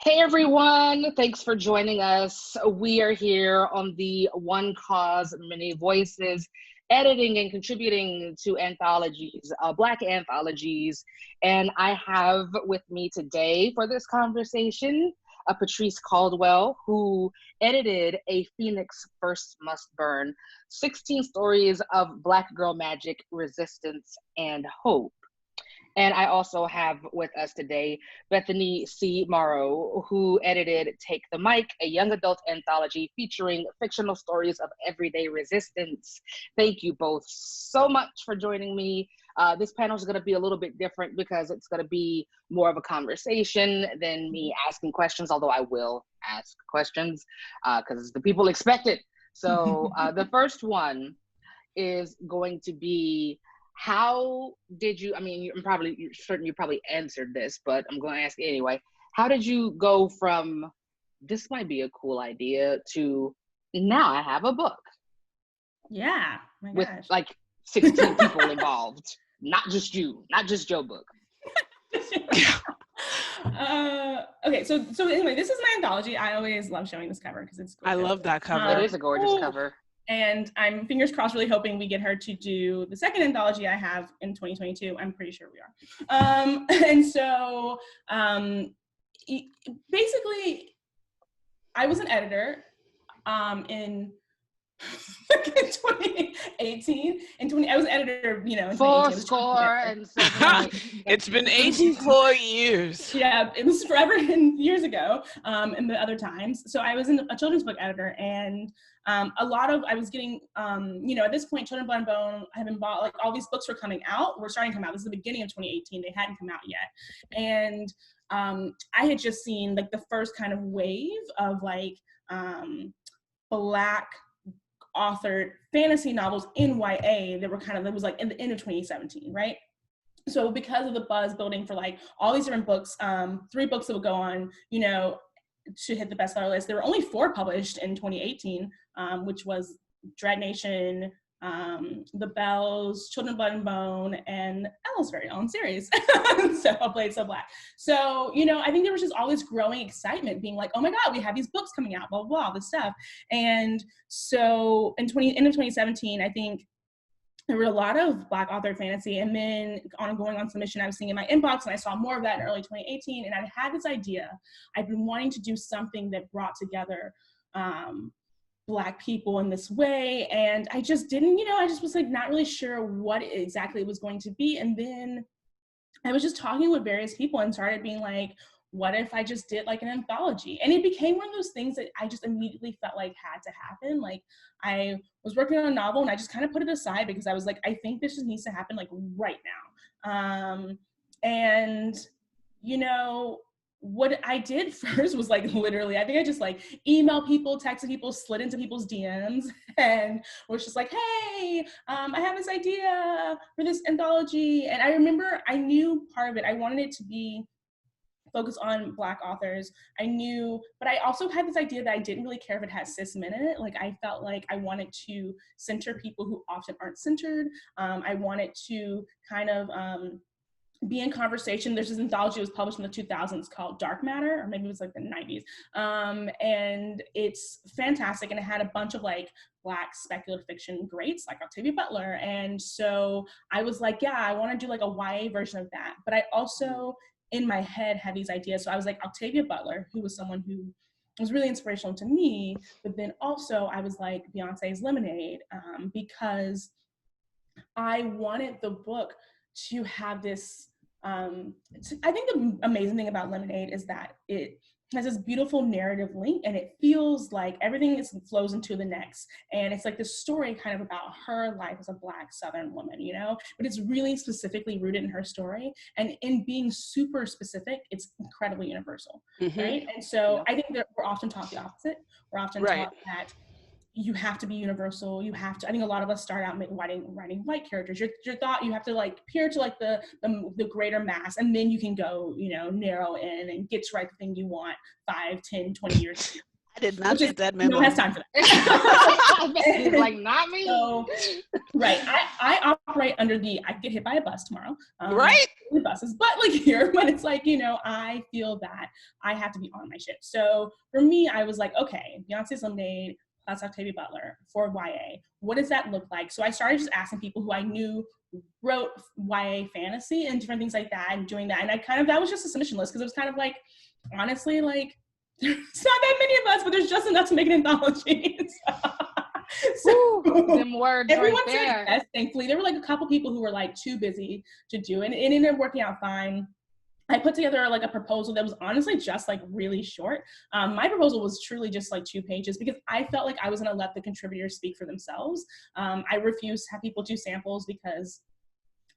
Hey everyone, thanks for joining us. We are here on the One Cause, Many Voices, editing and contributing to anthologies, Black anthologies. And I have with me today for this conversation, Patrice Caldwell, who edited A Phoenix First Must Burn, 16 stories of Black girl magic, resistance, and hope. And I also have with us today Bethany C. Morrow, who edited Take the Mic, a young adult anthology featuring fictional stories of everyday resistance. Thank you both so much for joining me. This panel is going to be a little bit different because it's going to be more of a conversation than me asking questions, although I will ask questions because the people expect it. So the first one is going to be, how did you, you're certain you probably answered this, but I'm going to ask it anyway. How did you go from, this might be a cool idea, to now I have a book? Yeah, my with gosh. like 16 people involved, not just you, not just your book. Okay, so anyway, this is my anthology. I always love showing this cover because it's gorgeous. I love that cover. It is a gorgeous cover. And I'm fingers crossed really hoping we get her to do the second anthology I have in 2022. I'm pretty sure we are. And so basically I was an editor in 2018. I was an editor, in 2018. It's been 84 years. Yeah, it was forever and years ago, and the other times. So I was a children's book editor, and I was getting, at this point, Children, Blood, and Bone had been bought, like all these books were coming out, were starting to come out. This is the beginning of 2018. They hadn't come out yet. And I had just seen like the first kind of wave of like Black authored fantasy novels in YA that was like in the end of 2017, right? So because of the buzz building for like all these different books, 3 books that would go on, to hit the bestseller list. There were only 4 published in 2018, which was Dread Nation, The Bells, Children, Blood, and Bone, and Elle's very own series, So Blade, So Black. So, I think there was just all this growing excitement being like, oh my God, we have these books coming out, blah, blah, blah, this stuff. And so end of 2017, I think there were a lot of Black authored fantasy, and then going on submission, I was seeing in my inbox, and I saw more of that in early 2018, and I had this idea. I've been wanting to do something that brought together Black people in this way, and I just didn't, I just was like not really sure what exactly it was going to be. And then I was just talking with various people and started being like, what if I just did like an anthology? And it became one of those things that I just immediately felt like had to happen. Like I was working on a novel and I just kind of put it aside because I was like, I think this just needs to happen like right now. And what I did first was like literally, I think I just like emailed people, texted people, slid into people's DMs, and was just like, hey, I have this idea for this anthology. And I remember I knew part of it, I wanted it to be focus on Black authors. I knew, but I also had this idea that I didn't really care if it had cis men in it. Like I felt like I wanted to center people who often aren't centered. I wanted to kind of be in conversation. There's this anthology that was published in the 2000s called Dark Matter, or maybe it was like the 90s. And it's fantastic. And it had a bunch of like Black speculative fiction greats like Octavia Butler. And so I was like, yeah, I want to do like a YA version of that. But I also, in my head, had these ideas. So I was like, Octavia Butler, who was someone who was really inspirational to me, but then also I was like Beyonce's Lemonade, because I wanted the book to have this, I think the amazing thing about Lemonade is that it has this beautiful narrative link, and it feels like everything flows into the next. And it's like this story kind of about her life as a Black Southern woman, but it's really specifically rooted in her story. And in being super specific, it's incredibly universal, right? And so I think that we're often taught the opposite. We're often taught that you have to be universal. I think a lot of us start out writing white characters. Your thought, you have to like appear to like the greater mass, and then you can go, narrow in and get to write the thing you want 5, 10, 20 years. did not which is, get that no memo. one has time for that. He's like, not me. So, right. I operate under I get hit by a bus tomorrow. Right? The buses, but like here, when it's like, I feel that I have to be on my shit. So for me, I was like, okay, Beyonce's Lemonade plus Octavia Butler for YA. What does that look like? So I started just asking people who I knew wrote YA fantasy and different things like that and doing that. And that was just a submission list because it was kind of like, honestly, like, there's not that many of us, but there's just enough to make an anthology. So them words everyone right said there. yes, thankfully. There were like a couple people who were like too busy to do it, and it ended up working out fine. I put together like a proposal that was honestly just like really short. My proposal was truly just like 2 pages because I felt like I was gonna let the contributors speak for themselves. I refused to have people do samples because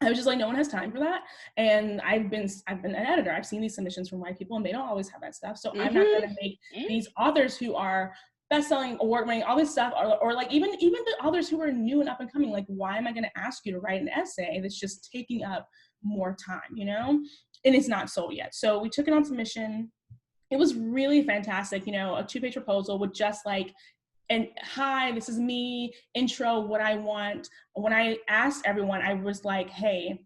I was just like, no one has time for that. And I've been an editor. I've seen these submissions from white people and they don't always have that stuff. So I'm not gonna make these authors who are best-selling, award-winning, all this stuff, or like even the authors who are new and up and coming, like, why am I gonna ask you to write an essay that's just taking up more time, And it's not sold yet. So we took it on submission. It was really fantastic, a 2-page proposal with just like, and hi, this is me, intro, what I want. When I asked everyone, I was like, hey,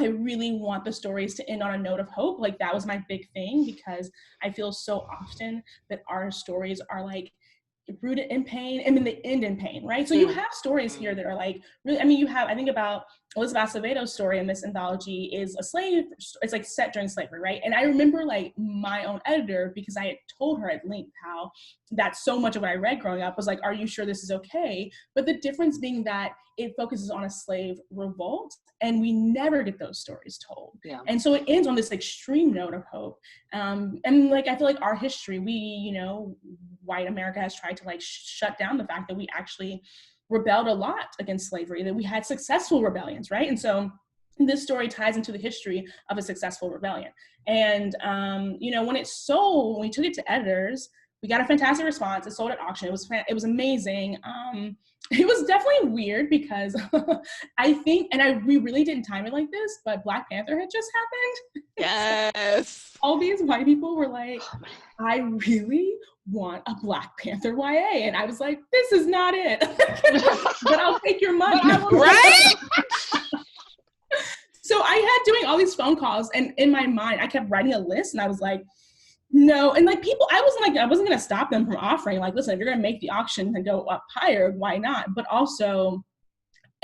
I really want the stories to end on a note of hope. Like, that was my big thing because I feel so often that our stories are like rooted in pain and then they end in pain, right? So you have stories here that are like, really, I think about Elizabeth Aceveto's story in this anthology is it's like set during slavery, right? And I remember like my own editor, because I had told her at length how that so much of what I read growing up was like, are you sure this is okay? But the difference being that it focuses on a slave revolt and we never get those stories told. Yeah. And so it ends on this extreme note of hope. And like, I feel like our history, white America has tried to like shut down the fact that we actually rebelled a lot against slavery, that we had successful rebellions, right? And so this story ties into the history of a successful rebellion. And, when it sold, when we took it to editors, we got a fantastic response. It sold at auction. It was amazing. It was definitely weird because I think, we really didn't time it like this, but Black Panther had just happened. Yes. All these white people were like, I really want a Black Panther YA. And I was like, this is not it. But I'll take your money. Right? So I had doing all these phone calls, and in my mind, I kept writing a list, and I was like, no. And like people, I wasn't going to stop them from offering, like, listen, if you're going to make the auction and go up higher, why not? But also,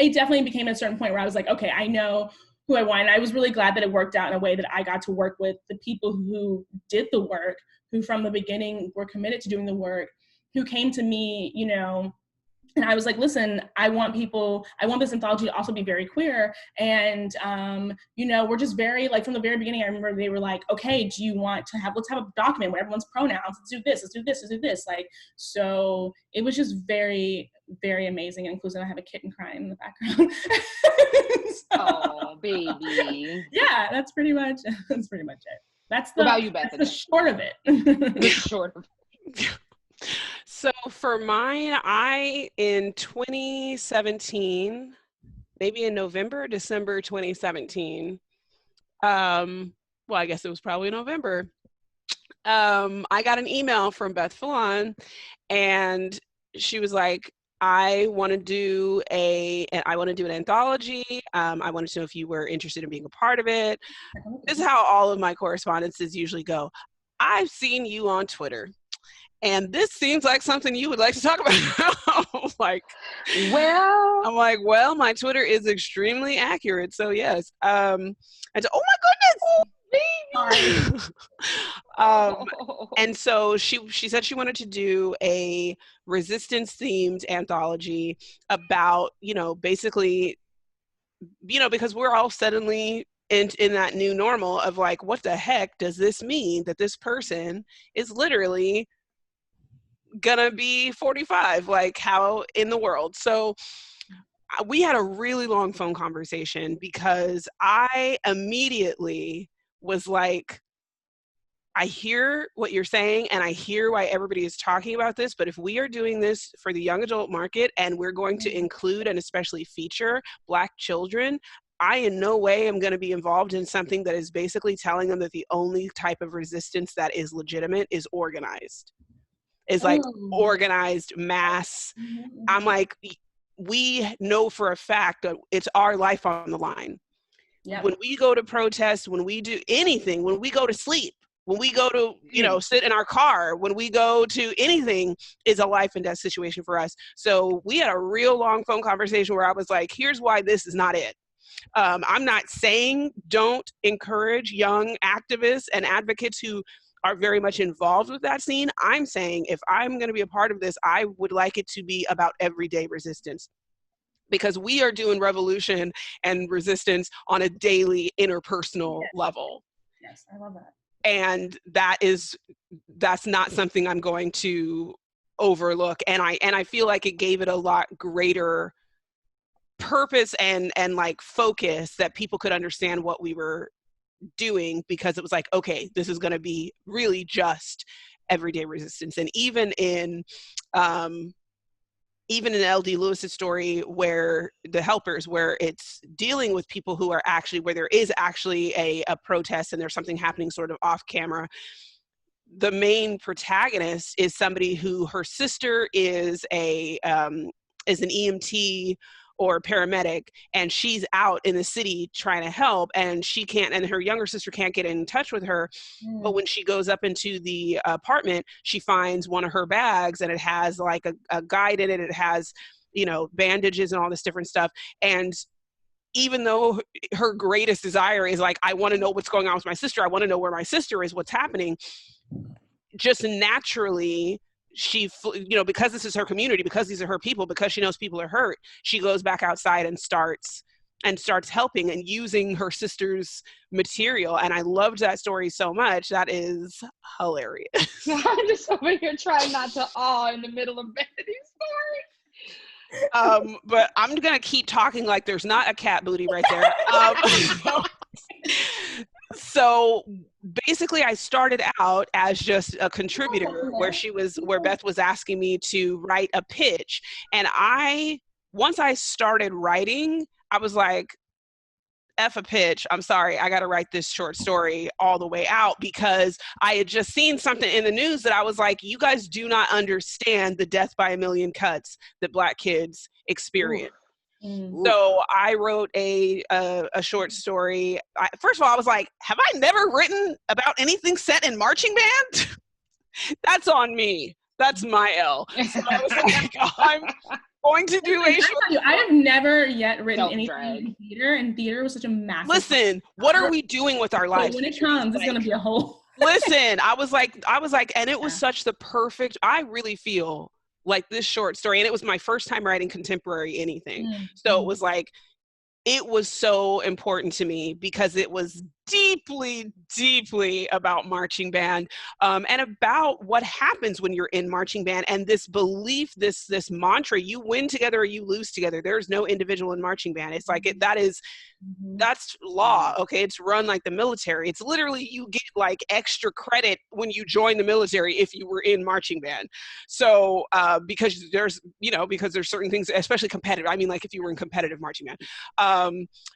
it definitely became a certain point where I was like, okay, I know who I want. And I was really glad that it worked out in a way that I got to work with the people who did the work, who from the beginning were committed to doing the work, who came to me, and I was like, listen, I want this anthology to also be very queer. And, we're just very, like, from the very beginning, I remember they were like, okay, do you want to let's have a document where everyone's pronouns, let's do this. Like, so it was just very, very amazing and inclusive. I have a kitten crying in the background. Oh, baby. Yeah, that's pretty much it. That's what about you, Bethany? That's the short of it. The short of it. So for mine, in 2017, maybe in December 2017, well, I guess it was probably November, I got an email from Beth Fallon, and she was like, I want to do an anthology. I wanted to know if you were interested in being a part of it. This is how all of my correspondences usually go. I've seen you on Twitter, and this seems like something you would like to talk about. I'm like, well, my Twitter is extremely accurate, so yes. And so, oh my goodness, and so she said she wanted to do a resistance-themed anthology about, basically, because we're all suddenly in that new normal of like, what the heck does this mean that this person is literally gonna be 45? Like, how in the world? So we had a really long phone conversation because I immediately was like, I hear what you're saying and I hear why everybody is talking about this, but if we are doing this for the young adult market and we're going to include and especially feature Black children, I in no way am going to be involved in something that is basically telling them that the only type of resistance that is legitimate is organized. is like organized mass. I'm like, we know for a fact that it's our life on the line. Yep. When we go to protest, when we do anything, when we go to sleep, when we go to, sit in our car, when we go to anything, is a life and death situation for us. So we had a real long phone conversation where I was like, here's why this is not it. I'm not saying don't encourage young activists and advocates who are very much involved with that scene. I'm saying if I'm going to be a part of this, I would like it to be about everyday resistance. Because we are doing revolution and resistance on a daily interpersonal level. Yes, I love that. And that's not something I'm going to overlook. And I feel like it gave it a lot greater purpose and like focus that people could understand what we were doing, because it was like, okay, this is going to be really just everyday resistance. And even in L.D. Lewis's story, where the helpers, where it's dealing with people who are actually, where there is actually a protest and there's something happening sort of off camera, the main protagonist is somebody who, her sister is an EMT or paramedic, and she's out in the city trying to help, and she can't, and her younger sister can't get in touch with her. But when she goes up into the apartment, she finds one of her bags, and it has like a guide in it. It has, bandages and all this different stuff. And even though her greatest desire is like, I want to know what's going on with my sister, I want to know where my sister is, what's happening, just naturally, she, because this is her community, because these are her people, because she knows people are hurt, she goes back outside and starts helping and using her sister's material. And I loved that story so much. That is hilarious. I'm just over here trying not to awe in the middle of Bethany's story. But I'm gonna keep talking like there's not a cat booty right there. So basically I started out as just a contributor where Beth was asking me to write a pitch. And once I started writing, I was like, F a pitch. I'm sorry. I got to write this short story all the way out, because I had just seen something in the news that I was like, you guys do not understand the death by a million cuts that Black kids experience. So I wrote a short story. First of all, I was like, have I never written about anything set in marching band? That's on me. That's my L. So I was like, I'm going to do a short. I have never yet written anything in theater, and theater was such a massive. Listen, what are we doing with our lives? When it comes, it's going to be a whole. Listen, I was like, and it was such the perfect, I really feel like this short story, and it was my first time writing contemporary anything. So it was like, it was so important to me because it was deeply, deeply about marching band, and about what happens when you're in marching band, and this belief, this mantra, you win together or you lose together. There's no individual in marching band. It's like, that's law. Okay. It's run like the military. It's literally, you get like extra credit when you join the military if you were in marching band. So, because there's certain things, especially competitive. I mean, like if you were in competitive marching band.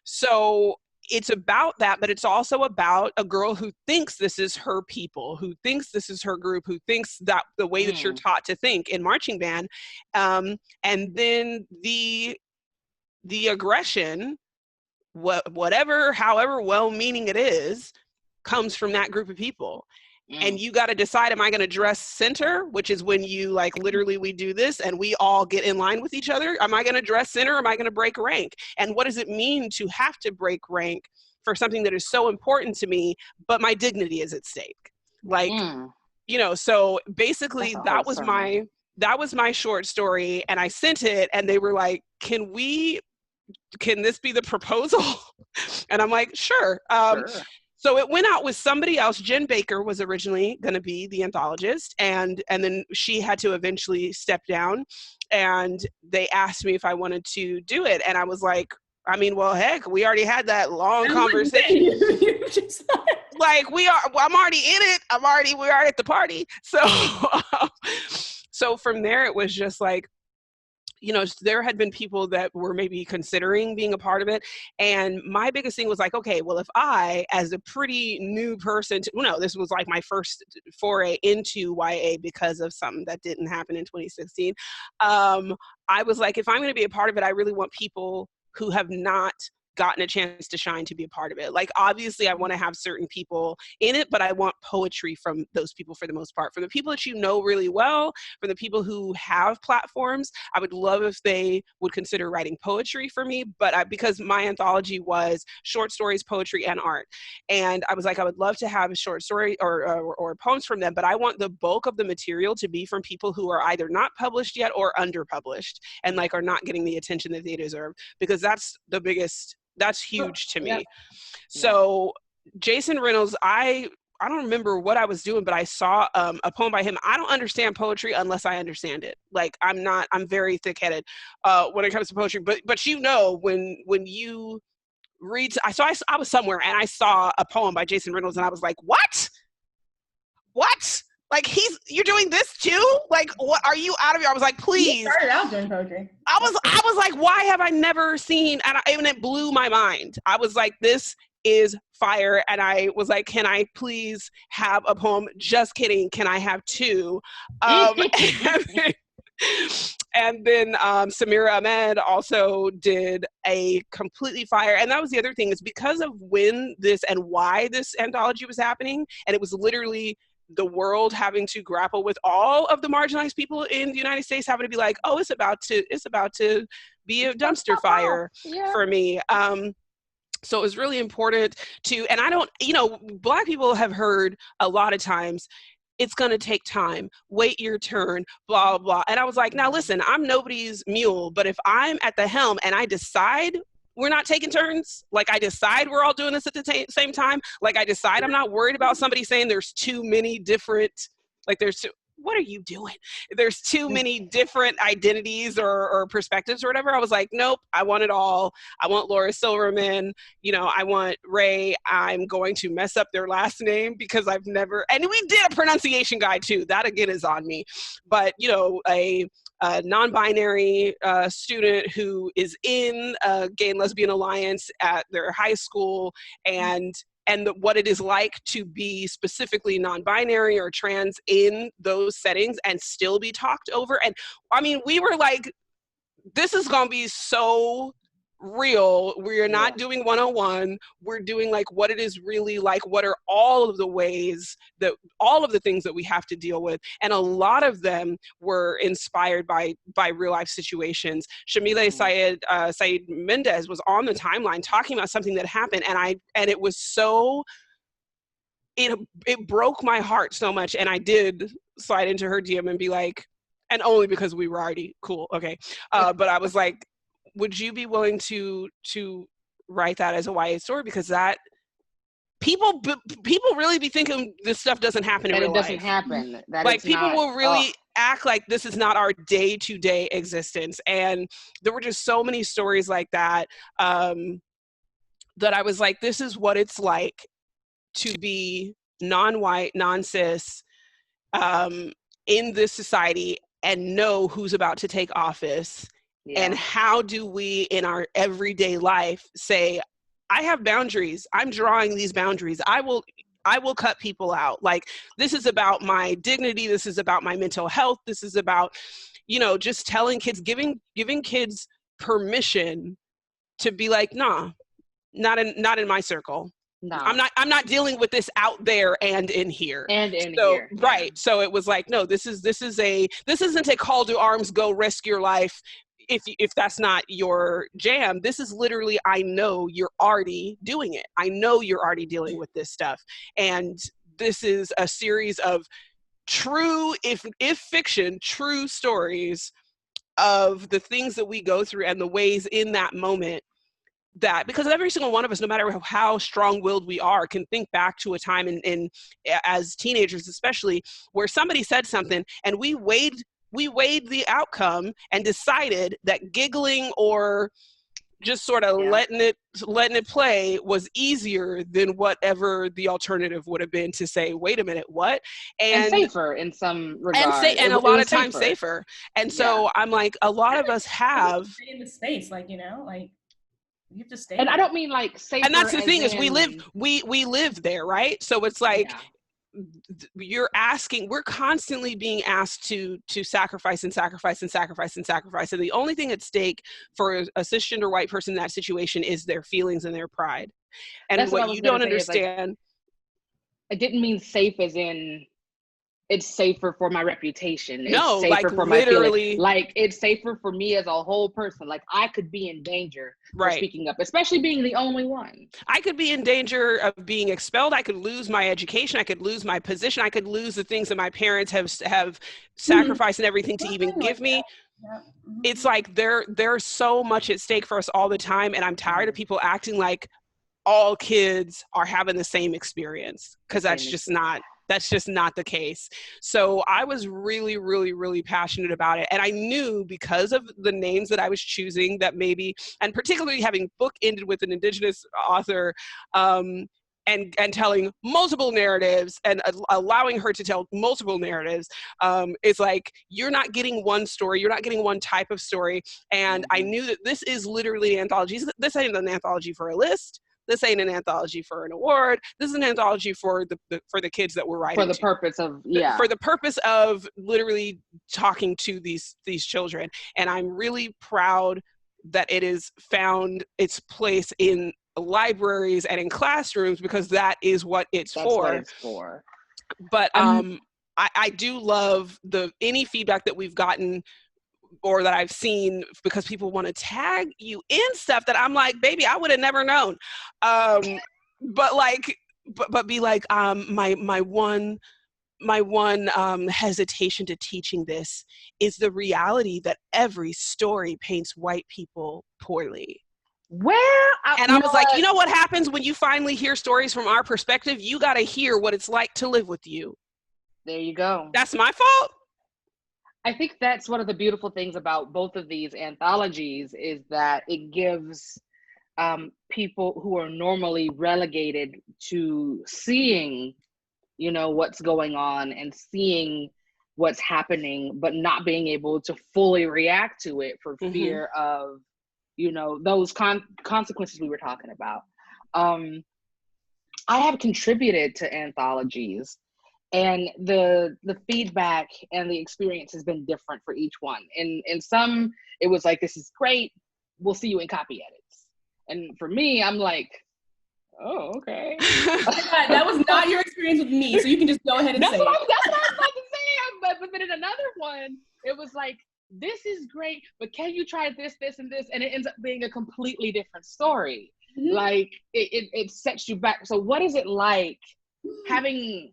So it's about that, but it's also about a girl who thinks this is her people, who thinks this is her group, who thinks that the way that you're taught to think in marching band. And then the aggression, however well-meaning it is, comes from that group of people. And you got to decide, am I going to dress center, which is when you like literally we do this and we all get in line with each other. Am I going to dress center? Or am I going to break rank? And what does it mean to have to break rank for something that is so important to me, but my dignity is at stake? Like, so basically that was my short story. And I sent it and they were like, can this be the proposal? And I'm like, sure. Sure. So it went out with somebody else. Jen Baker was originally going to be the anthologist, and then she had to eventually step down, and they asked me if I wanted to do it. And I was like, I mean, well, heck, we already had that long conversation. Like I'm already in it. We're already at the party. So, so from there, it was just like, you know, there had been people that were maybe considering being a part of it. And my biggest thing was like, okay, well, if I, as a pretty new person, this was like my first foray into YA because of something that didn't happen in 2016. I was like, if I'm going to be a part of it, I really want people who have not gotten a chance to shine to be a part of it. Like, obviously I want to have certain people in it, but I want poetry from those people for the most part. For the people that you know really well, for the people who have platforms, I would love if they would consider writing poetry for me, but because my anthology was short stories, poetry, and art. And I was like, I would love to have a short story or poems from them, but I want the bulk of the material to be from people who are either not published yet or underpublished and like are not getting the attention that they deserve, because that's huge to me. So Jason Reynolds, I don't remember what I was doing, but I saw a poem by him. I don't understand poetry unless I understand it. Like, I'm very thick-headed when it comes to poetry, but you know, when you read, I was somewhere and I saw a poem by Jason Reynolds and I was like, what? Like, you're doing this too? Like, what, are you out of here? I was like, please. He started out doing poetry. I was like, why have I never seen, and it blew my mind. I was like, this is fire. And I was like, can I please have a poem? Just kidding. Can I have two? And then Samira Ahmed also did a completely fire. And that was the other thing, is because of when this and why this anthology was happening. And it was literally the world having to grapple with all of the marginalized people in the United States having to be like, oh, it's about to be a dumpster fire for me. So it was really important to, and I don't, Black people have heard a lot of times, it's going to take time, wait your turn, blah, blah. And I was like, now listen, I'm nobody's mule, but if I'm at the helm and I decide we're not taking turns, like I decide we're all doing this at the same time, like I decide I'm not worried about somebody saying there's too many different, what are you doing? There's too many different identities or perspectives or whatever. I was like, nope, I want it all. I want Laura Silverman. I want Ray. I'm going to mess up their last name because I've never, and we did a pronunciation guide too. That again is on me. But, a non-binary student who is in a gay and lesbian alliance at their high school, and what it is like to be specifically non-binary or trans in those settings and still be talked over. And I mean, we were like, this is going to be so real. We're not doing 101. We're doing like what it is really like. What are all of the ways that all of the things that we have to deal with? And a lot of them were inspired by real life situations. Shamila Saeed Mendez was on the timeline talking about something that happened. And it was so, it broke my heart so much. And I did slide into her DM and be like, and only because we were already cool. Okay. But I was like, would you be willing to write that as a YA story? Because that people really be thinking this stuff doesn't happen in real life. That it doesn't happen. That like people will really act like this is not our day-to-day existence. And there were just so many stories like that, that I was like, this is what it's like to be non-white, non-cis, in this society and know who's about to take office. Yeah. And how do we in our everyday life say, I have boundaries. I'm drawing these boundaries. I will cut people out. Like, this is about my dignity. This is about my mental health. This is about, just telling kids, giving kids permission to be like, nah, not in my circle. No. I'm not dealing with this out there and in here. And in here. Right. Yeah. So it was like, no, this isn't a call to arms, go risk your life. If that's not your jam. This is literally, I know you're already doing it. I know you're already dealing with this stuff. And this is a series of true, if fiction, true stories of the things that we go through and the ways in that moment that, because every single one of us, no matter how strong-willed we are, can think back to a time in as teenagers especially, where somebody said something and we weighed the outcome and decided that giggling or just sort of letting it play was easier than whatever the alternative would have been to say, wait a minute, what? And safer in some regard. And a lot of times safer. And so I'm like, a lot of us have stay in the space, like, you know, like you have to stay. And I don't mean like safer. And that's the thing is we live there, right? So it's like we're constantly being asked to sacrifice and sacrifice and sacrifice and sacrifice. And the only thing at stake for a cisgender white person in that situation is their feelings and their pride. And what you don't understand. I didn't mean safe as in it's safer for my reputation. It's no, safer like for literally, my feelings. Like it's safer for me as a whole person. Like I could be in danger for speaking up, especially being the only one. I could be in danger of being expelled. I could lose my education. I could lose my position. I could lose the things that my parents have sacrificed and everything to even give me. It's like there's so much at stake for us all the time. And I'm tired of people acting like all kids are having the same experience, because that's just not the case. So I was really, really, really passionate about it. And I knew because of the names that I was choosing that maybe, and particularly having book ended with an Indigenous author, and telling multiple narratives and allowing her to tell multiple narratives, is like, you're not getting one story, you're not getting one type of story. And I knew that this is literally an anthology. This ain't an anthology for a list. This ain't an anthology for an award. This is an anthology for the kids that we're writing for the purpose of for the purpose of literally talking to these children. And I'm really proud that it has found its place in libraries and in classrooms, because that is what it's for. But I do love any feedback that we've gotten or that I've seen, because people want to tag you in stuff that I'm like, baby, I would have never known. But be like, my one hesitation to teaching this is the reality that every story paints white people poorly. And I was like, you know what happens when you finally hear stories from our perspective? You got to hear what it's like to live with you. There you go. That's my fault. I think that's one of the beautiful things about both of these anthologies, is that it gives people who are normally relegated to seeing, you know, what's going on and seeing what's happening, but not being able to fully react to it for fear of, you know, those consequences we were talking about. I have contributed to anthologies, and the feedback and the experience has been different for each one. In some, it was like, this is great, we'll see you in copy edits. And for me, I'm like, oh, okay. That was not your experience with me, so you can just go ahead and say that's what I was about to say. But then in another one, it was like, this is great, but can you try this, and this? And it ends up being a completely different story. Like, it sets you back. So what is it like having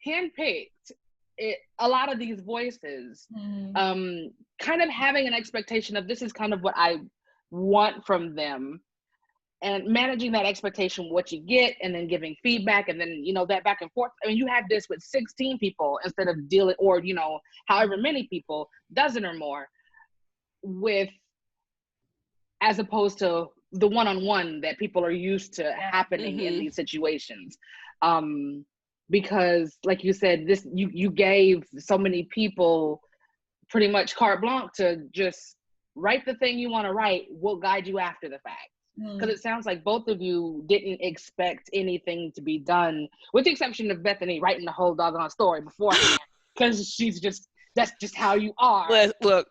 handpicked a lot of these voices, kind of having an expectation of this is kind of what I want from them, and managing that expectation, what you get, and then giving feedback, and then, you know, that back and forth. I mean, you have this with 16 people instead of dealing, or, you know, however many people, dozen or more, with, as opposed to the one-on-one that people are used to happening in these situations. Because like you said, you gave so many people pretty much carte blanche to just write the thing you want to write. We'll guide you after the fact. Because it sounds like both of you didn't expect anything to be done, with the exception of Bethany writing the whole doggone story beforehand, because that's just how you are. Look,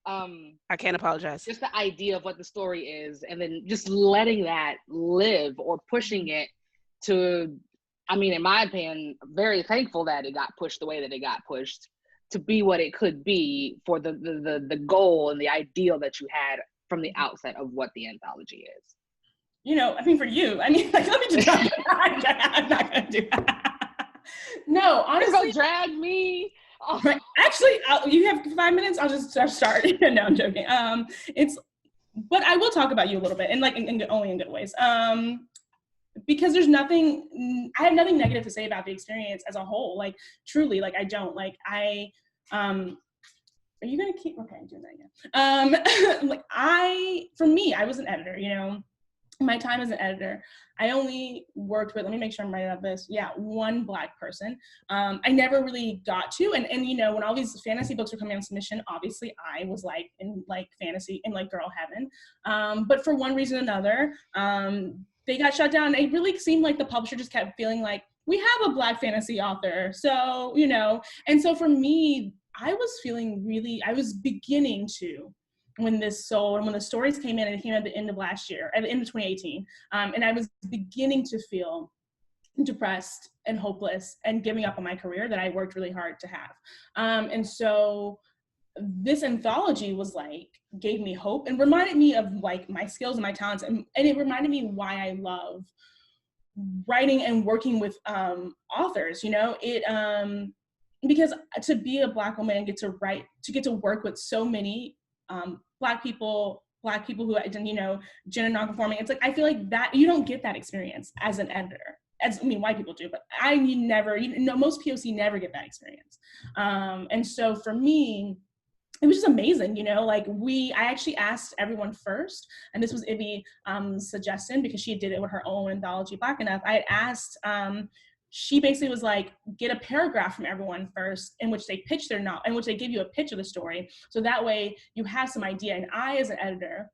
I can't apologize. Just the idea of what the story is, and then just letting that live, or pushing it to, I mean, in my opinion, very thankful that it got pushed the way that it got pushed, to be what it could be for the goal and the ideal that you had from the outset of what the anthology is. You know, I mean, for you, I mean, like, let me just I'm not gonna do that. No, honestly, you're gonna drag me. Oh. Right. Actually, you have 5 minutes. I'll just start. No, I'm joking. But I will talk about you a little bit, and like, only in good ways. Because there's nothing, I have nothing negative to say about the experience as a whole. Like, truly, like, I don't, like, are you gonna keep, okay, I'm doing that again. Like for me, I was an editor, you know, my time as an editor, I only worked with, let me make sure I'm right about this. Yeah, one Black person. I never really got to, and you know, when all these fantasy books were coming on submission, obviously I was like in like fantasy, in like girl heaven. But for one reason or another, they got shut down. It really seemed like the publisher just kept feeling like, we have a Black fantasy author. So, you know, and so for me, I was beginning to, when the stories came in, and it came at the end of last year, at the end of 2018, and I was beginning to feel depressed and hopeless and giving up on my career that I worked really hard to have. And so this anthology was like, gave me hope and reminded me of like my skills and my talents, and it reminded me why I love writing and working with authors, you know, because to be a Black woman and get to work with so many Black people who, you know, gender nonconforming. It's like, I feel like that you don't get that experience as an editor. White people do, but most POC never get that experience. And so for me, it was just amazing, you know, like I actually asked everyone first, and this was Ibby's suggestion because she did it with her own anthology, Black Enough. I had asked, she basically was like, get a paragraph from everyone first in which they pitch in which they give you a pitch of the story. So that way you have some idea. And I, as an editor,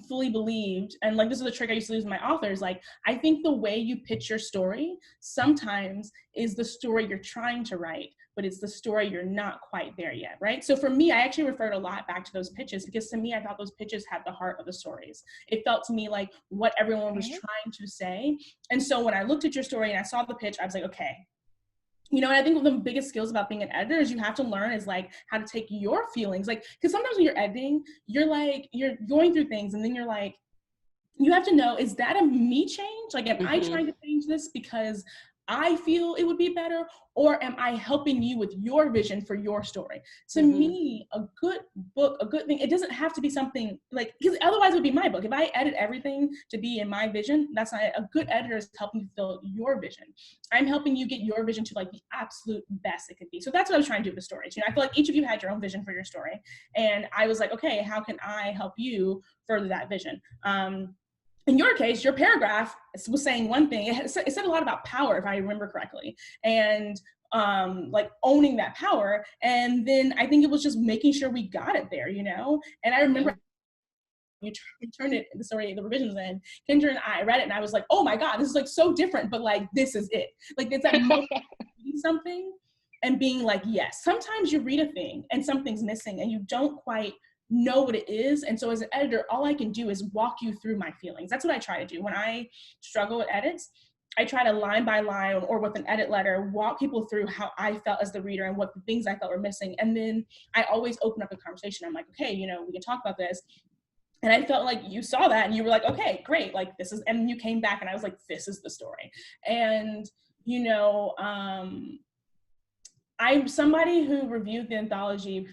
fully believed, and like this is a trick I used to use with my authors, like I think the way you pitch your story sometimes is the story you're trying to write, but it's the story you're not quite there yet, right? So for me, I actually referred a lot back to those pitches because to me, I thought those pitches had the heart of the stories. It felt to me like what everyone was trying to say. And so when I looked at your story and I saw the pitch, I was like, okay. You know, and I think one of the biggest skills about being an editor is you have to learn is like how to take your feelings, like, because sometimes when you're editing, you're going through things and then you're like, you have to know, is that a me change? Like, am I trying to change this because I feel it would be better, or am I helping you with your vision for your story? To me, a good book, a good thing, it doesn't have to be something like, because otherwise it would be my book. If I edit everything to be in my vision, that's not a good editor is helping you fill your vision. I'm helping you get your vision to like the absolute best it could be. So that's what I was trying to do with the stories. You know, I feel like each of you had your own vision for your story. And I was like, okay, how can I help you further that vision? In your case, your paragraph was saying one thing. It said a lot about power, if I remember correctly, and like owning that power. And then I think it was just making sure we got it there, you know? And I remember you turned it, the revisions in, Kendra and I read it and I was like, oh my God, this is like so different, but like, this is it. Like it's that moment of reading something and being like, yes, sometimes you read a thing and something's missing and you don't quite know what it is. And so as an editor, all I can do is walk you through my feelings. That's what I try to do. When I struggle with edits, I try to line by line or with an edit letter, walk people through how I felt as the reader and what the things I felt were missing. And then I always open up the conversation. I'm like, okay, you know, we can talk about this. And I felt like you saw that and you were like, okay, great. Like this is, and you came back and I was like, this is the story. And, you know, I'm somebody who reviewed the anthology.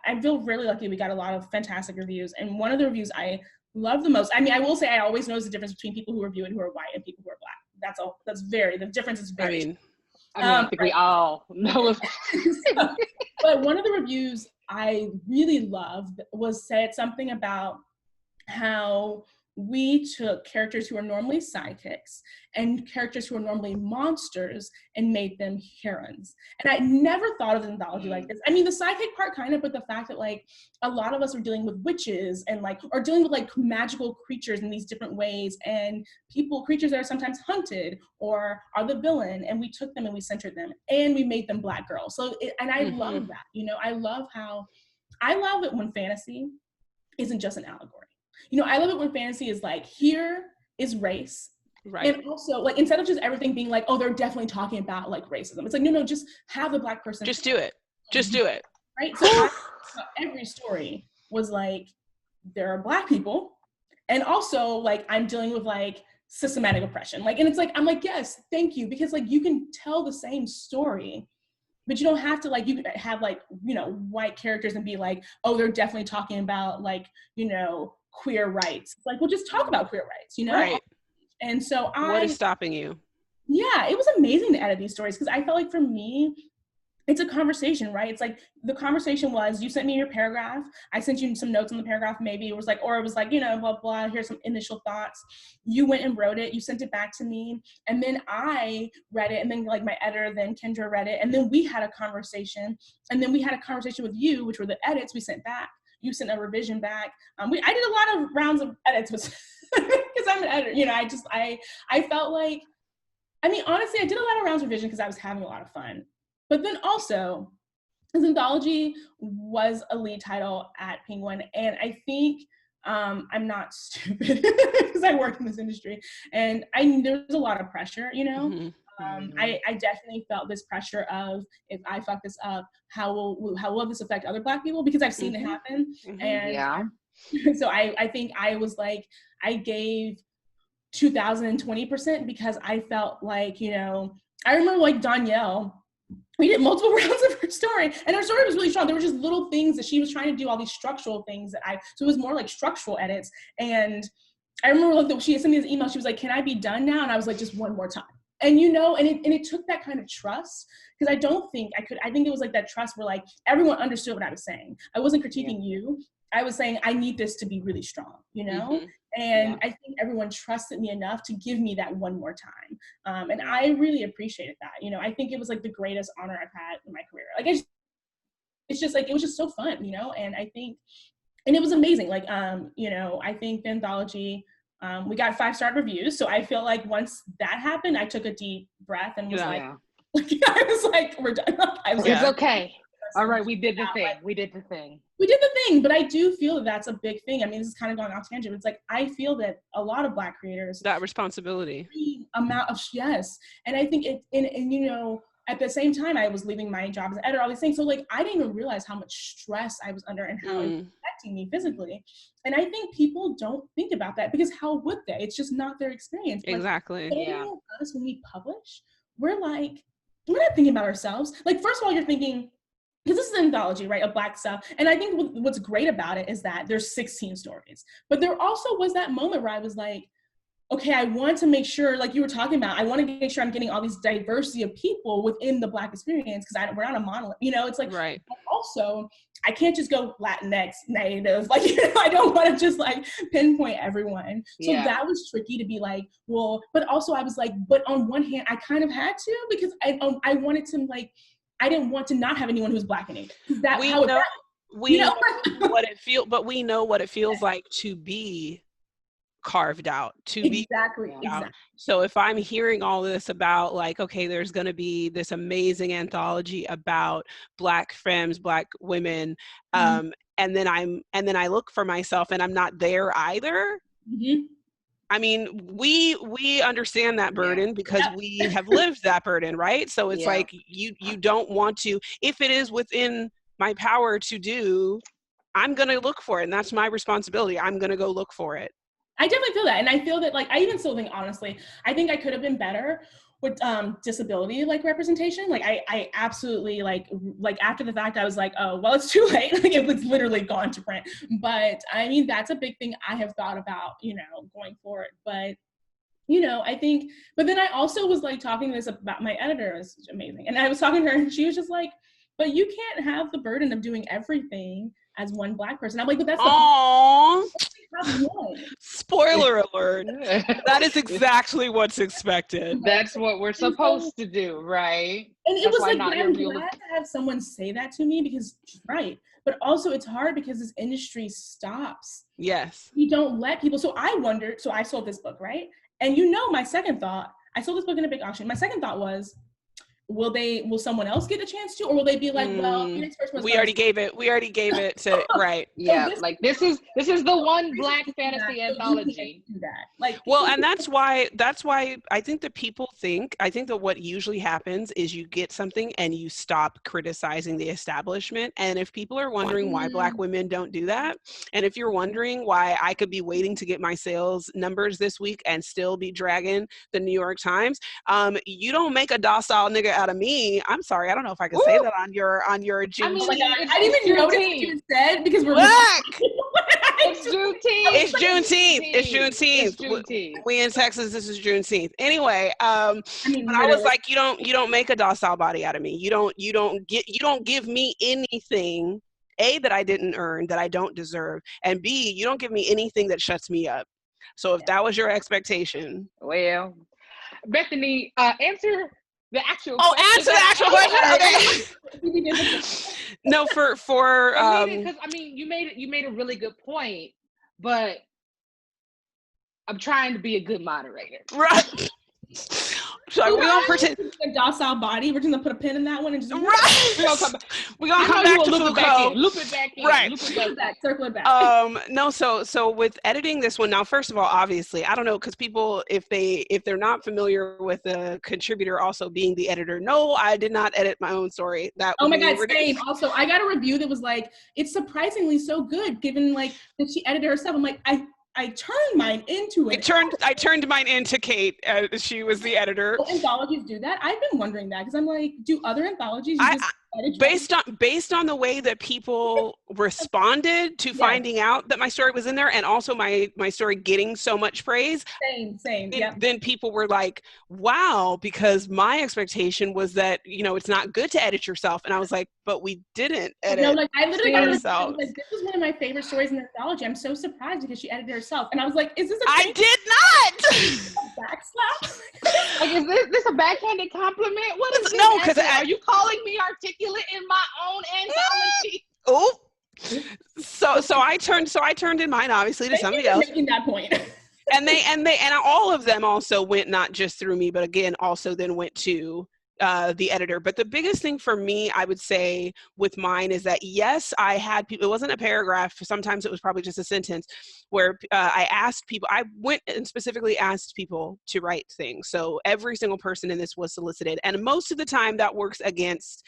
I feel really lucky. We got a lot of fantastic reviews. And one of the reviews I love the most, I mean, I will say I always notice the difference between people who review it who are white and people who are Black. That's all. The difference is very. I think we all know. But one of the reviews I really loved said something about how we took characters who are normally sidekicks and characters who are normally monsters and made them heroines. And I never thought of an anthology like this. I mean, the sidekick part kind of, but the fact that like a lot of us are dealing with witches and like, or dealing with like magical creatures in these different ways, and creatures that are sometimes hunted or are the villain, and we took them and we centered them and we made them Black girls. So, and I love that, you know, I love it when fantasy isn't just an allegory. You know, I love it when fantasy is like, here is race. Right. And also, like, instead of just everything being like, oh, they're definitely talking about like racism. It's like, no, just have a Black person. Just do it. Just do it. Right. So every story was like, there are Black people. And also like, I'm dealing with like systematic oppression. Like, and it's like, I'm like, yes, thank you. Because like, you can tell the same story, but you don't have to like, you could have like, you know, white characters and be like, oh, they're definitely talking about like, you know, queer rights. It's like, well, just talk about queer rights, you know? Right. And so what is stopping you? Yeah, it was amazing to edit these stories because I felt like for me, it's a conversation, right? It's like the conversation was, you sent me your paragraph. I sent you some notes on the paragraph. Maybe it was like, or it was like, you know, blah, blah, here's some initial thoughts. You went and wrote it. You sent it back to me. And then I read it. And then like my editor, then Kendra read it. And then we had a conversation. And then we had a conversation with you, which were the edits we sent back. You sent a revision back. I did a lot of rounds of edits because I'm an editor. You know, I felt like, I mean, honestly, I did a lot of rounds of revision because I was having a lot of fun. But then also, this anthology was a lead title at Penguin. And I think I'm not stupid because I work in this industry. And there's a lot of pressure, you know? Mm-hmm. I definitely felt this pressure of, if I fuck this up, how will this affect other Black people? Because I've seen it happen. And so I think I was like, I gave 2020% because I felt like, you know, I remember like Danielle, we did multiple rounds of her story, and her story was really strong. There were just little things that she was trying to do, all these structural things so it was more like structural edits. And I remember like she sent me this email. She was like, "Can I be done now?" And I was like, "Just one more time." And you know, and it took that kind of trust, because I don't think I could. I think it was like that trust where like everyone understood what I was saying. I wasn't critiquing you. I was saying I need this to be really strong, you know? And I think everyone trusted me enough to give me that one more time. And I really appreciated that. You know, I think it was like the greatest honor I've had in my career. Like, it's just like, it was just so fun, you know? And I think, and it was amazing. Like, you know, I think the anthology, we got 5-star reviews. So I feel like once that happened, I took a deep breath and was I was like, we're done. It's okay. All right, we did the thing, but I do feel that that's a big thing. I mean, this is kind of going off tangent. It's like, I feel that a lot of Black creators, that responsibility, amount of, yes. And I think and you know, at the same time, I was leaving my job as an editor, all these things. So like, I didn't even realize how much stress I was under and how it was affecting me physically. And I think people don't think about that, because how would they? It's just not their experience. Exactly. Like, us, when we publish, we're not thinking about ourselves. Like, first of all, you're thinking, because this is an anthology, right, of Black stuff. And I think what's great about it is that there's 16 stories. But there also was that moment where I was like, okay, I want to make sure, like you were talking about, I want to make sure I'm getting all these diversity of people within the Black experience, because we're not a monolith. You know, it's like, right. Also, I can't just go Latinx, Native. Like, you know, I don't want to just like pinpoint everyone. So that was tricky to be like, well, but also I was like, but on one hand, I kind of had to, because I wanted to like, I didn't want to not have anyone who's Black and Native. We know what it feels, but we know what it feels like to be carved out, exactly. So if I'm hearing all this about like, okay, there's going to be this amazing anthology about Black femmes, Black women, and then I look for myself and I'm not there either. I mean, we understand that burden because we have lived that burden, right? So it's like, you don't want to, if it is within my power to do, I'm going to look for it. And that's my responsibility. I'm going to go look for it. I definitely feel that. And I feel that, like, I even still think, honestly, I think I could have been better with disability like representation. Like I absolutely like after the fact I was like, oh well, it's too late. Like it was literally gone to print. But I mean, that's a big thing I have thought about, you know, going forward. But you know, I think, but then I also was like talking this about my editor, is amazing, and I was talking to her and she was just like, but you can't have the burden of doing everything as one Black person. I'm like, but that's spoiler alert. That is exactly what's expected. That's what we're supposed to do, right? And it was like, I'm glad to have someone say that to me, because right. But also it's hard because this industry stops. Yes. You don't let people. So I wondered, so I sold this book, right? And you know, my second thought, I sold this book in a big auction. My second thought was, will someone else get a chance to, or will they be like, well, we already gave it to right. Yeah, so like this is the one Black fantasy anthology. Do that. Like, well, and that's why I think that what usually happens is you get something and you stop criticizing the establishment. And if people are wondering why Black women don't do that, and if you're wondering why I could be waiting to get my sales numbers this week and still be dragging the New York Times, you don't make a docile nigga out of me. I'm sorry, I don't know if I can say that on your Juneteenth. I didn't even notice what you said because we're Black. It's Juneteenth. It's Juneteenth. It's It's Juneteenth. Juneteenth. We in Texas, this is Juneteenth. Anyway, I mean, but I was like, you don't make a docile body out of me. You don't give me anything, A, that I didn't earn, that I don't deserve, and B, you don't give me anything that shuts me up. So if that was your expectation. Well, Bethany, answer the actual question. Answer the actual question. Okay. No, for because I mean, you made a really good point, but I'm trying to be a good moderator. Right. So we're gonna pretend a docile body. We're just gonna put a pin in that one and just right. We're gonna come back to Foucault. Loop it back in. Right. Loop it back. Circle it back. No. So with editing this one now, first of all, obviously, I don't know, because people, if they're not familiar with the contributor also being the editor, no, I did not edit my own story. That oh my God, same. Also, I got a review that was like, it's surprisingly so good, given like that she edited herself. I'm like, I turned mine into it. I turned mine into Kate. She was the editor. Well, anthologies do that. I've been wondering that because I'm like, do other anthologies based on the way that people responded to finding out that my story was in there, and also my story getting so much praise. Same. Then people were like, "Wow!" Because my expectation was that it's not good to edit yourself, and I was like, "But we didn't edit." No, like I literally got ourselves. Like, this was one of my favorite stories in the anthology. I'm so surprised because she edited herself, and I was like, "Is this a?" I did not. Backslap. Like, is this a backhanded compliment? What is this? No, because are you calling me articulate in my own anthology? Oh, so I turned in mine obviously to somebody else. Making that point. and all of them also went not just through me, but again also then went to the editor. But the biggest thing for me, I would say, with mine is that yes, I had people. It wasn't a paragraph. Sometimes it was probably just a sentence where I asked people. I went and specifically asked people to write things. So every single person in this was solicited, and most of the time that works against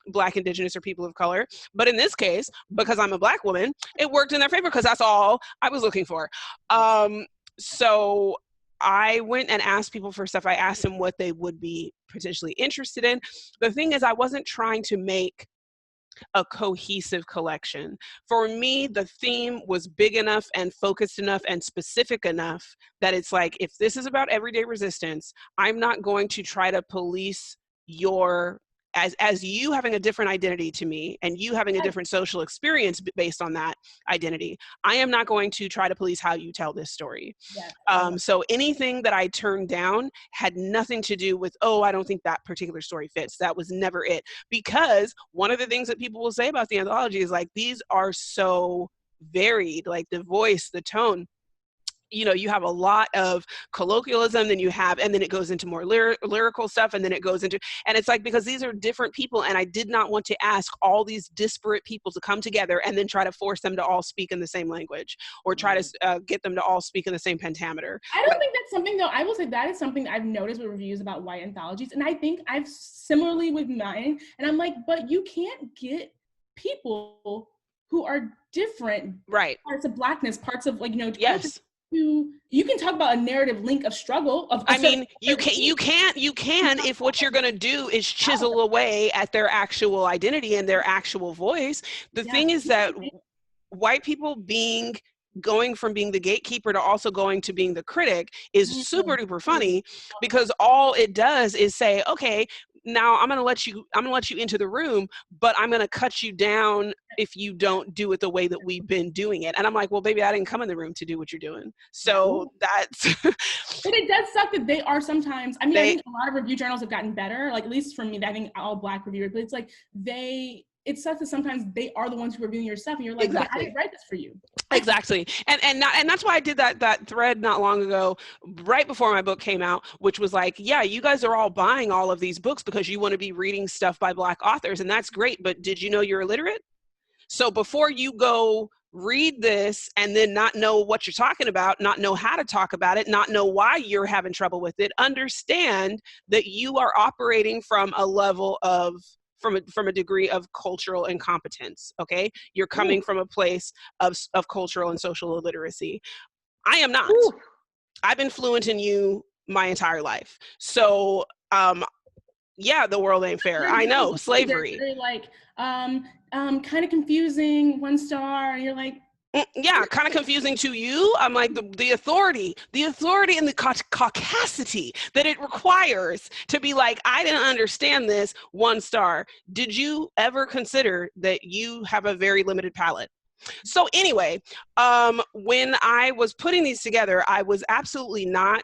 Black, Indigenous, or people of color. But in this case, because I'm a Black woman, it worked in their favor because that's all I was looking for. So I went and asked people for stuff. I asked them what they would be potentially interested in. The thing is, I wasn't trying to make a cohesive collection. For me, the theme was big enough and focused enough and specific enough that it's like, if this is about everyday resistance, I'm not going to try to police your as you having a different identity to me and you having a different social experience based on that identity. I am not going to try to police how you tell this story. Yes. So anything that I turned down had nothing to do with, I don't think that particular story fits. That was never it. Because one of the things that people will say about the anthology is like, these are so varied, like the voice, the tone. You have a lot of colloquialism, and then it goes into more lyrical stuff, and then it goes into, and it's like, because these are different people, and I did not want to ask all these disparate people to come together and then try to force them to all speak in the same language, or try to get them to all speak in the same pentameter. I don't think that's something, though. I will say that is something that I've noticed with reviews about white anthologies, and I think I've similarly with mine, and I'm like, but you can't get people who are different, right? Parts of Blackness, parts of yes. You can talk about a narrative link of struggle. You can if what you're going to do is chisel away at their actual identity and their actual voice. The thing is that white people going from being the gatekeeper to also going to being the critic is super duper funny, because all it does is say, okay, now I'm going to let you into the room, but I'm going to cut you down if you don't do it the way that we've been doing it. And I'm like, well, baby, I didn't come in the room to do what you're doing. So that's. But it does suck that they are sometimes, I think a lot of review journals have gotten better, like at least for me, I think all Black reviewers, but it's like it sucks that sometimes they are the ones who are reviewing your stuff, and you're like, exactly. I didn't write this for you. Exactly. And that's why I did that thread not long ago, right before my book came out, which was like, yeah, you guys are all buying all of these books because you want to be reading stuff by Black authors, and that's great, but did you know you're illiterate? So before you go read this and then not know what you're talking about, not know how to talk about it, not know why you're having trouble with it, understand that you are operating from a level of from a degree of cultural incompetence, okay? You're coming from a place of cultural and social illiteracy. I am not. Ooh. I've been fluent in you my entire life. So, yeah, the world ain't fair. I know, slavery. They're like, kind of confusing, 1 star, and you're like, Yeah, kind of confusing to you. I'm like the authority and the caucasity that it requires to be like, I didn't understand this, 1 star. Did you ever consider that you have a very limited palette? So anyway, when I was putting these together, I was absolutely not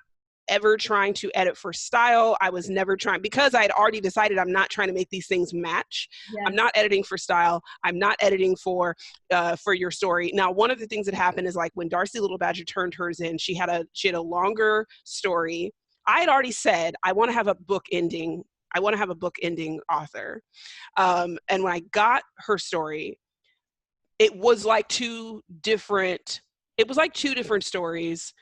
ever trying to edit for style. I was never trying, because I had already decided I'm not trying to make these things match. Yes. I'm not editing for style. I'm not editing for your story. Now, one of the things that happened is, like, when Darcy Little Badger turned hers in, she had a longer story. I had already said I want to have a book ending. I want to have a book ending author. And when I got her story, it was like two different stories.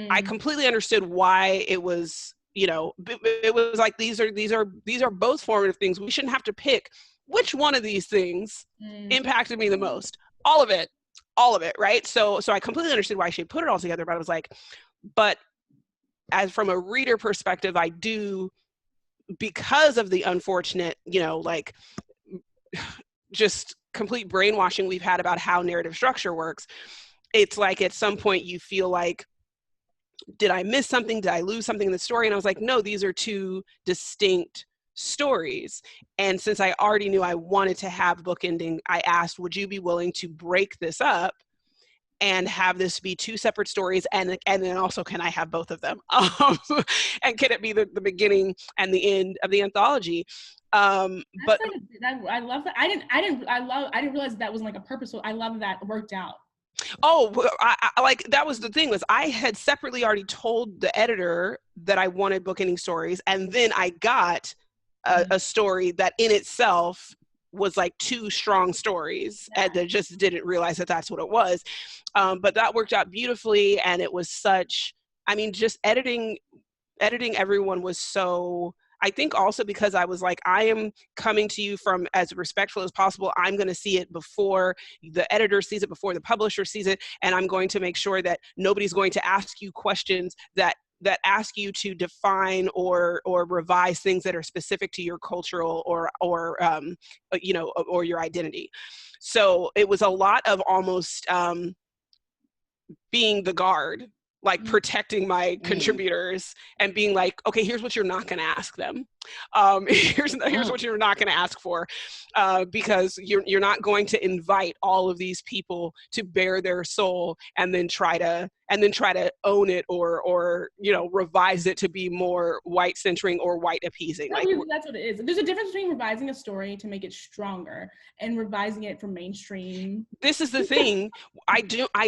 I completely understood why it was, it was like, these are both formative things. We shouldn't have to pick which one of these things impacted me the most. All of it, right? So I completely understood why she put it all together, but I was like, but as from a reader perspective, I do, because of the unfortunate, like, just complete brainwashing we've had about how narrative structure works. It's like, at some point you feel like, did I miss something? Did I lose something in the story? And I was like, no, these are two distinct stories. And since I already knew I wanted to have book ending, I asked, would you be willing to break this up and have this be two separate stories? And then also, can I have both of them? And can it be the beginning and the end of the anthology? But I love that. I didn't realize that wasn't like a purposeful. I love that it worked out. Oh, I like, that was the thing, was I had separately already told the editor that I wanted book ending stories, and then I got a story that in itself was like two strong stories, and I just didn't realize that that's what it was. But that worked out beautifully, and it was such, I mean, just editing everyone was so, I think also because I was like, I am coming to you from as respectful as possible. I'm going to see it before the editor sees it, before the publisher sees it. And I'm going to make sure that nobody's going to ask you questions that ask you to define or revise things that are specific to your cultural or your identity. So it was a lot of almost being the guard, like protecting my contributors and being like, okay, here's what you're not going to ask them. Here's what you're not going to ask for, because you're not going to invite all of these people to bare their soul and then try to own it or revise it to be more white centering or white appeasing. Like, that's what it is. There's a difference between revising a story to make it stronger and revising it for mainstream. This is the thing.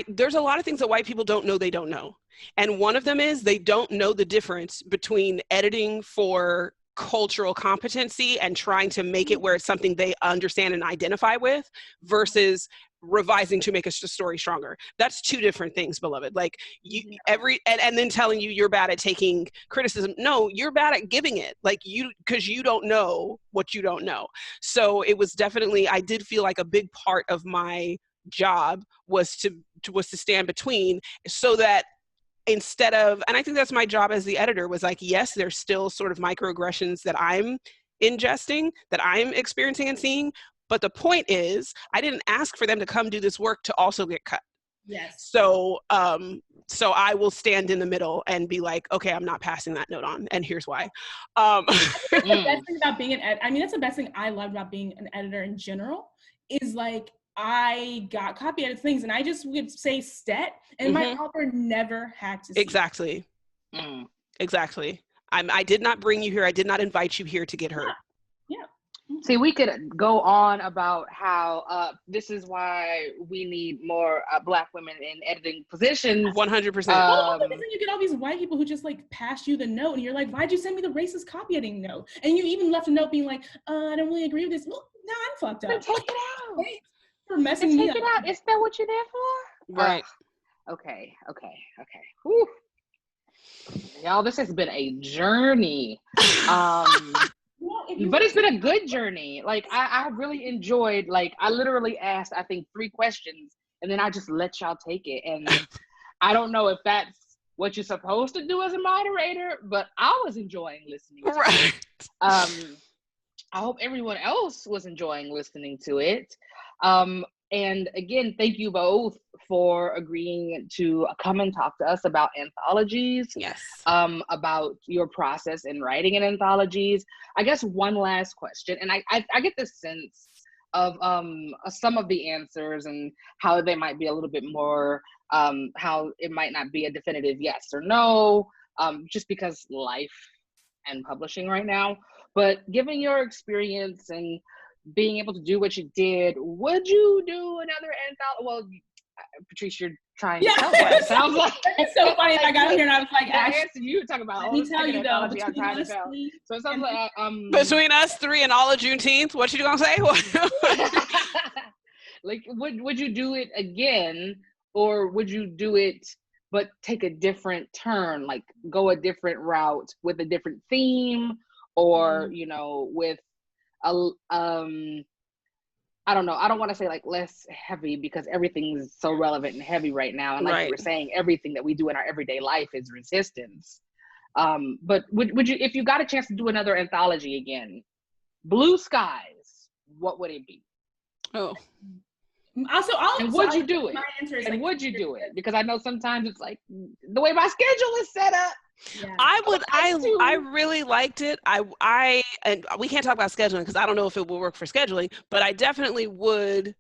There's a lot of things that white people don't know they don't know. And one of them is they don't know the difference between editing for cultural competency and trying to make it where it's something they understand and identify with versus revising to make a story stronger. That's two different things, beloved. Like and then telling you you're bad at taking criticism. No, you're bad at giving it. Like because you don't know what you don't know. So it was definitely, I did feel like a big part of my job was to stand between, so that instead of, and I think that's my job as the editor, was like, yes, there's still sort of microaggressions that I'm ingesting, that I'm experiencing and seeing. But the point is, I didn't ask for them to come do this work to also get cut. Yes. So I will stand in the middle and be like, okay, I'm not passing that note on, and here's why. That's the best thing about being that's the best thing I loved about being an editor in general, is like, I got copy edit things and I just would say stet, and my author never had to see Exactly. it. Exactly. I did not bring you here. I did not invite you here to get hurt. Yeah. See, we could go on about how this is why we need more Black women in editing positions. 100%. Well, then you get all these white people who just like pass you the note, and you're like, why'd you send me the racist copy editing note? And you even left a note being like, I don't really agree with this. Well, now I'm fucked up. Then take it out. For messing me up. Take it out. Is that what you're there for? Right. Okay. Whew. Y'all, this has been a journey. But it's been a good journey. Like, I really enjoyed, like, I literally asked, I think, 3 questions, and then I just let y'all take it. And I don't know if that's what you're supposed to do as a moderator, but I was enjoying listening to it. I hope everyone else was enjoying listening to it. And again, thank you both for agreeing to come and talk to us about anthologies. Yes. About your process in writing an anthologies. I guess one last question, and I get this sense of some of the answers and how they might be a little bit more, how it might not be a definitive yes or no, just because life and publishing right now. But given your experience and being able to do what you did, would you do another anthology? Well, Patrice, you're trying to tell what it sounds like. It's so funny. I got here and I was like, Ashley, you were talking about. Let me tell you though, I'm trying to tell. So it sounds like between us three and all of Juneteenth, what you gonna say? Like, would you do it again, or would you do it but take a different turn, like go a different route with a different theme, or you know, with a I don't know. I don't want to say like less heavy, because everything's so relevant and heavy right now. And like you were saying, everything that we do in our everyday life is resistance. But would you, if you got a chance to do another anthology again, blue skies, what would it be? Oh. And would you do it? My answer is and would you do it? Because I know sometimes it's like the way my schedule is set up. Yeah. I really liked it. And we can't talk about scheduling because I don't know if it will work for scheduling, but I definitely would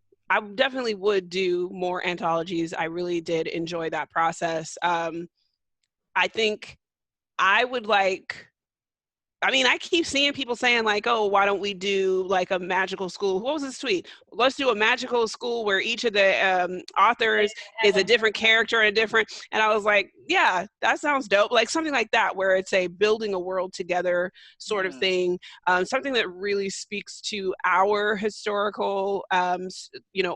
do more anthologies. I really did enjoy that process. I think I would like, I mean, I keep seeing people saying like, oh, why don't we do like a magical school? What was this tweet? Let's do a magical school where each of the authors is a different character and and I was like, yeah, that sounds dope. Like something like that, where it's a building a world together sort of thing. Something that really speaks to our historical,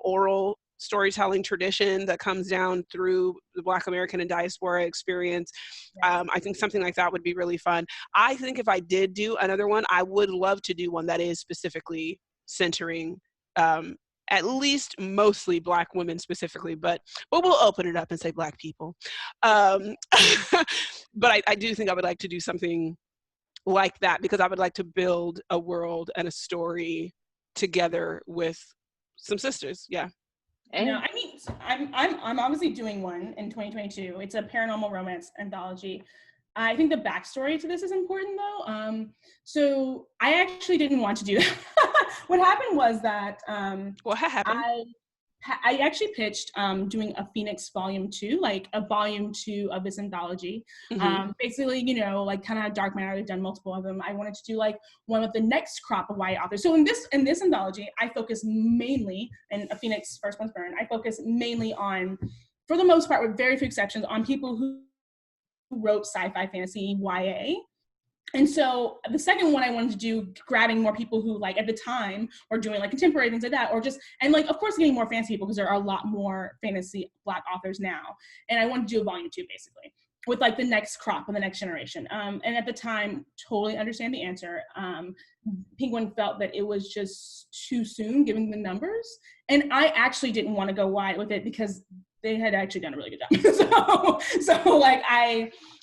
oral storytelling tradition that comes down through the Black American and diaspora experience. I think something like that would be really fun. I think if I did do another one, I would love to do one that is specifically centering at least mostly Black women specifically, but we'll open it up and say Black people. But I do think I would like to do something like that, because I would like to build a world and a story together with some sisters. Yeah. No, I mean, I'm obviously doing one in 2022. It's a paranormal romance anthology. I think the backstory to this is important though. So I actually didn't want to do that. What happened was that what happened? I actually pitched doing a Phoenix volume 2, like a volume 2 of this anthology. Basically, like kind of Dark Matter, I've done multiple of them. I wanted to do like one with the next crop of YA authors. So in this anthology, I focus mainly, and a Phoenix First One's Burn, I focus mainly on, for the most part, with very few exceptions, on people who wrote sci-fi, fantasy, YA. And so the second one I wanted to do, grabbing more people who like at the time were doing like contemporary things like that, or just, and like, of course, getting more fancy people, because there are a lot more fantasy Black authors now. And I wanted to do a volume 2 basically with like the next crop and the next generation. And at the time, totally understand the answer. Penguin felt that it was just too soon given the numbers. And I actually didn't want to go wide with it because they had actually done a really good job.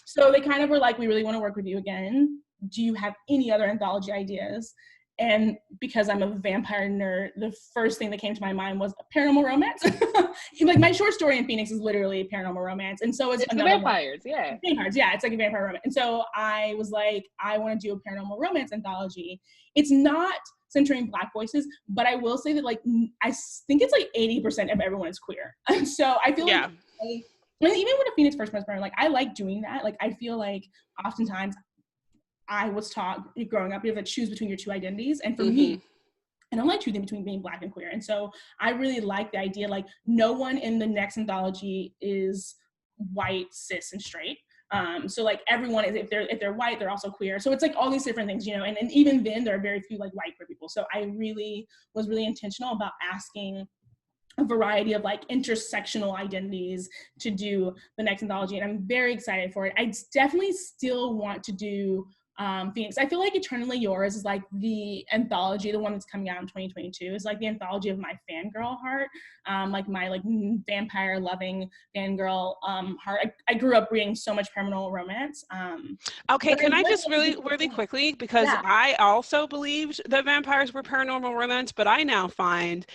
So they kind of were like, we really want to work with you again. Do you have any other anthology ideas? And because I'm a vampire nerd, the first thing that came to my mind was a paranormal romance. Like my short story in Phoenix is literally a paranormal romance. And so is another vampires, one. Yeah. Vampires, yeah, it's like a vampire romance. And so I was like, I want to do a paranormal romance anthology. It's not centering Black voices, but I will say that like, I think it's like 80% of everyone is queer. And so I feel like, even with a Phoenix First One's Burn, like I like doing that. Like I feel like oftentimes I was taught growing up, you have to choose between your two identities. And for me, I don't like choosing between being Black and queer. And so I really like the idea, like no one in the next anthology is white, cis, and straight. So like everyone is, if they're white, they're also queer. So it's like all these different things, and even then there are very few like white queer people. So I was really intentional about asking a variety of like intersectional identities to do the next anthology. And I'm very excited for it. I definitely still want to do Phoenix. I feel like Eternally Yours is like the anthology, the one that's coming out in 2022 is like the anthology of my fangirl heart, like my like vampire loving fangirl heart. I grew up reading so much paranormal romance. Okay, can I just really quickly, because I also believed that vampires were paranormal romance, but I now find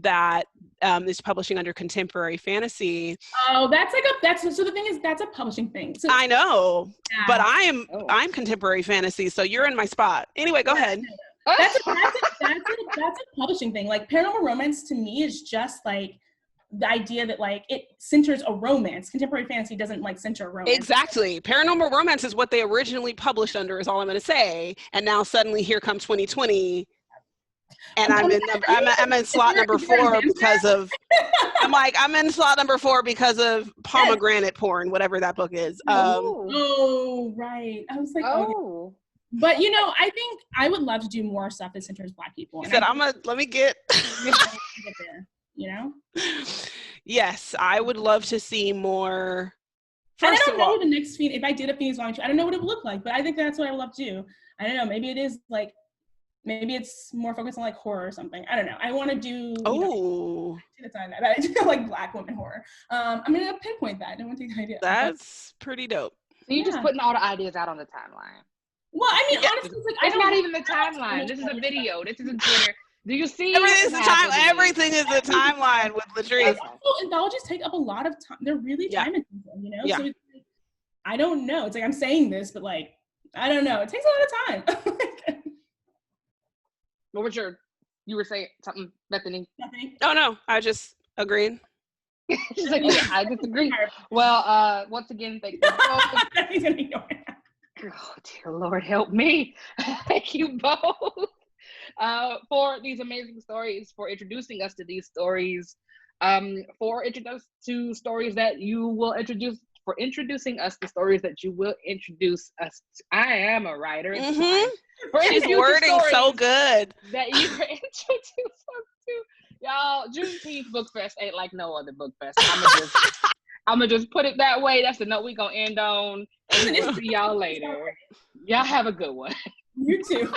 that is publishing under contemporary fantasy. Oh, so the thing is, that's a publishing thing. So, I know, yeah. but I'm contemporary fantasy, so you're in my spot. Anyway, go ahead. That's a publishing thing. Like paranormal romance to me is just like the idea that like it centers a romance. Contemporary fantasy doesn't like center a romance. Exactly. Paranormal romance is what they originally published under, is all I'm going to say. And now suddenly here comes 2020. And I'm in slot number 4 because of, I'm in slot number 4 because of pomegranate porn, whatever that book is. Oh, right. I was like, oh. But I think I would love to do more stuff that centers Black people. He said, let me get there, Yes, I would love to see more. And I don't know the next Phoenix, if I did a Phoenix Launch, I don't know what it would look like, but I think that's what I would love to do. I don't know, maybe it is like, maybe it's more focused on like horror or something. I don't know. I want to do, I do like Black women horror. I'm going to pinpoint that. I don't want to take the idea. That's pretty dope. So you're just putting all the ideas out on the timeline. Well, I mean, honestly, it's not even the timeline. This is a video. This is a Twitter. Do you see? Everything is the timeline with Latrice. Anthologies take up a lot of time. They're really time intensive, So it's like, I don't know. It's like I'm saying this, but like I don't know. It takes a lot of time. What was you were saying something, Bethany? Nothing. Oh no, I just agreed. She's like, yeah, I disagree. Well, once again, thank you both. Oh, dear Lord, help me. Thank you both for these amazing stories, for introducing us to these stories, for introducing to stories that you will introduce, for introducing us to stories that you will introduce us to. I am a writer. She's wording so good. That you introduce us to. Y'all, Juneteenth Book Fest ain't like no other book fest. I'm gonna just put it that way. That's the note we gonna end on. And we'll see y'all later. Y'all have a good one. You too.